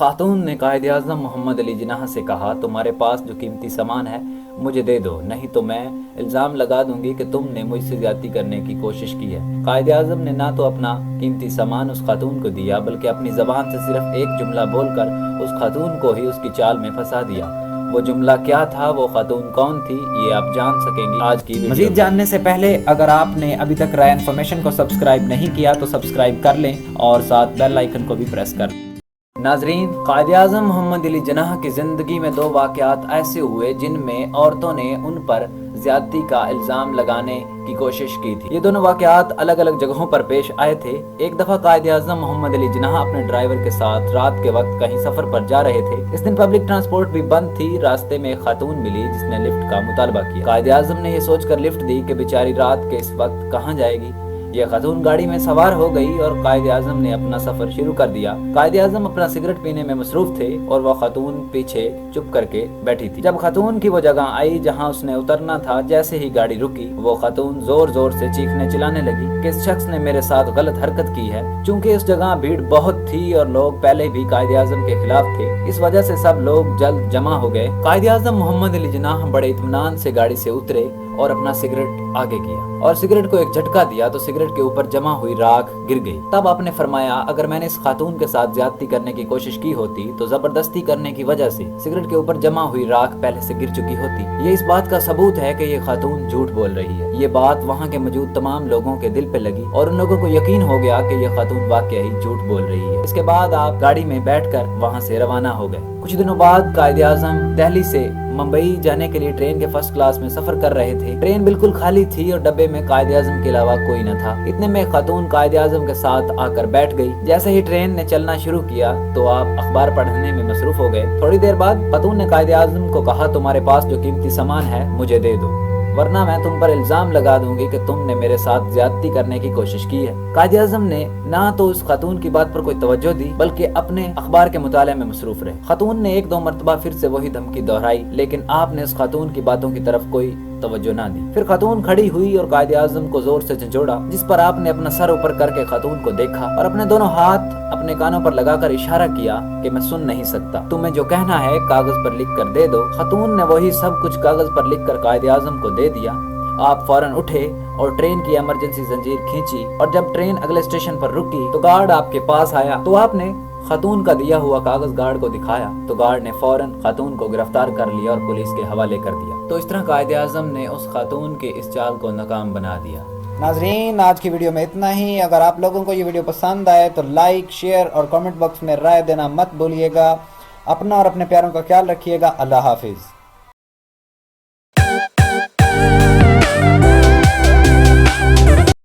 خاتون نے قائد اعظم محمد علی جناح سے کہا تمہارے پاس جو قیمتی سامان ہے مجھے دے دو، نہیں تو میں الزام لگا دوں گی کہ تم نے مجھ سے زیادتی کرنے کی کوشش کی ہے۔ قائد اعظم نے نہ تو اپنا قیمتی سامان اس خاتون کو دیا بلکہ اپنی زبان سے صرف ایک جملہ بول کر اس خاتون کو ہی اس کی چال میں پھنسا دیا۔ وہ جملہ کیا تھا، وہ خاتون کون تھی، یہ آپ جان سکیں گی آج کی ویڈیو۔ مزید جاننے سے پہلے اگر آپ نے ابھی تک رائے انفارمیشن کو سبسکرائب نہیں کیا تو سبسکرائب کر لیں اور ساتھ بیل آئیکن کو بھی پریس کر لیں۔ ناظرین، قائد اعظم محمد علی جناح کی زندگی میں دو واقعات ایسے ہوئے جن میں عورتوں نے ان پر زیادتی کا الزام لگانے کی کوشش کی تھی۔ یہ دونوں واقعات الگ الگ جگہوں پر پیش آئے تھے۔ ایک دفعہ قائد اعظم محمد علی جناح اپنے ڈرائیور کے ساتھ رات کے وقت کہیں سفر پر جا رہے تھے۔ اس دن پبلک ٹرانسپورٹ بھی بند تھی۔ راستے میں ایک خاتون ملی جس نے لفٹ کا مطالبہ کیا۔ قائد اعظم نے یہ سوچ کر لفٹ دی کہ بیچاری رات کے اس وقت کہاں جائے گی۔ یہ خاتون گاڑی میں سوار ہو گئی اور قائد اعظم نے اپنا سفر شروع کر دیا۔ قائد اعظم اپنا سگریٹ پینے میں مصروف تھے اور وہ خاتون پیچھے چپ کر کے بیٹھی تھی۔ جب خاتون کی وہ جگہ آئی جہاں اس نے اترنا تھا، جیسے ہی گاڑی رکی وہ خاتون زور زور سے چیخنے چلانے لگی کہ اس شخص نے میرے ساتھ غلط حرکت کی ہے۔ چونکہ اس جگہ بھیڑ بہت تھی اور لوگ پہلے بھی قائد اعظم کے خلاف تھے، اس وجہ سے سب لوگ جلد جمع ہو گئے۔ قائد اعظم محمد علی جناح بڑے اطمینان سے گاڑی سے اترے اور اپنا سگریٹ آگے کیا اور سگریٹ کو ایک جھٹکا دیا تو سگریٹ کے اوپر جمع ہوئی راکھ گر گئی۔ تب آپ نے فرمایا اگر میں نے اس خاتون کے ساتھ زیادتی کرنے کی کوشش کی ہوتی تو زبردستی کرنے کی وجہ سے سگریٹ کے اوپر جمع ہوئی راکھ پہلے سے گر چکی ہوتی۔ یہ اس بات کا ثبوت ہے کہ یہ خاتون جھوٹ بول رہی ہے۔ یہ بات وہاں کے موجود تمام لوگوں کے دل پہ لگی اور ان لوگوں کو یقین ہو گیا کہ یہ خاتون واقعی جھوٹ بول رہی ہے۔ اس کے بعد آپ گاڑی میں بیٹھ کر وہاں سے روانہ ہو گئے۔ کچھ دنوں بعد قائد اعظم دہلی سے ممبئی جانے کے لیے ٹرین کے فرسٹ کلاس میں سفر کر رہے تھے۔ ٹرین بالکل خالی تھی اور ڈبے میں قائد اعظم کے علاوہ کوئی نہ تھا۔ اتنے میں خاتون قائد اعظم کے ساتھ آ کر بیٹھ گئی۔ جیسے ہی ٹرین نے چلنا شروع کیا تو آپ اخبار پڑھنے میں مصروف ہو گئے۔ تھوڑی دیر بعد خاتون نے قائد اعظم کو کہا تمہارے پاس جو قیمتی سامان ہے مجھے دے دو، ورنہ میں تم پر الزام لگا دوں گی کہ تم نے میرے ساتھ زیادتی کرنے کی کوشش کی ہے۔ قائد اعظم نے نہ تو اس خاتون کی بات پر کوئی توجہ دی بلکہ اپنے اخبار کے مطالعے میں مصروف رہے۔ خاتون نے ایک دو مرتبہ پھر سے وہی دھمکی دہرائی لیکن آپ نے اس خاتون کی باتوں کی طرف کوئی توجہ نہ دی۔ پھر خاتون کھڑی ہوئی اور قائد اعظم کو زور سے جھنجھوڑا، جس پر آپ نے اپنا سر اوپر کر کے خاتون کو دیکھا اور اپنے دونوں ہاتھ اپنے کانوں پر لگا کر اشارہ کیا کہ میں سن نہیں سکتا، تمہیں جو کہنا ہے کاغذ پر لکھ کر دے دو۔ خاتون نے وہی سب کچھ کاغذ پر لکھ کر قائد اعظم کو دے دیا۔ آپ فوراً اٹھے اور ٹرین کی ایمرجنسی زنجیر کھینچی اور جب ٹرین اگلے اسٹیشن پر رکی تو گارڈ آپ کے پاس آیا تو آپ نے خاتون کا دیا ہوا کاغذ گارڈ کو دکھایا تو گارڈ نے فوراً خاتون کو گرفتار کر لیا اور پولیس کے حوالے کر دیا۔ تو اس طرح قائد اعظم نے اس خاتون کے اس چال کو ناکام بنا دیا۔ ناظرین، آج کی ویڈیو میں اتنا ہی۔ اگر آپ لوگوں کو یہ ویڈیو پسند آئے تو لائک، شیئر اور کمنٹ باکس میں رائے دینا مت بھولیے گا۔ اپنا اور اپنے پیاروں کا خیال رکھیے گا۔ اللہ حافظ۔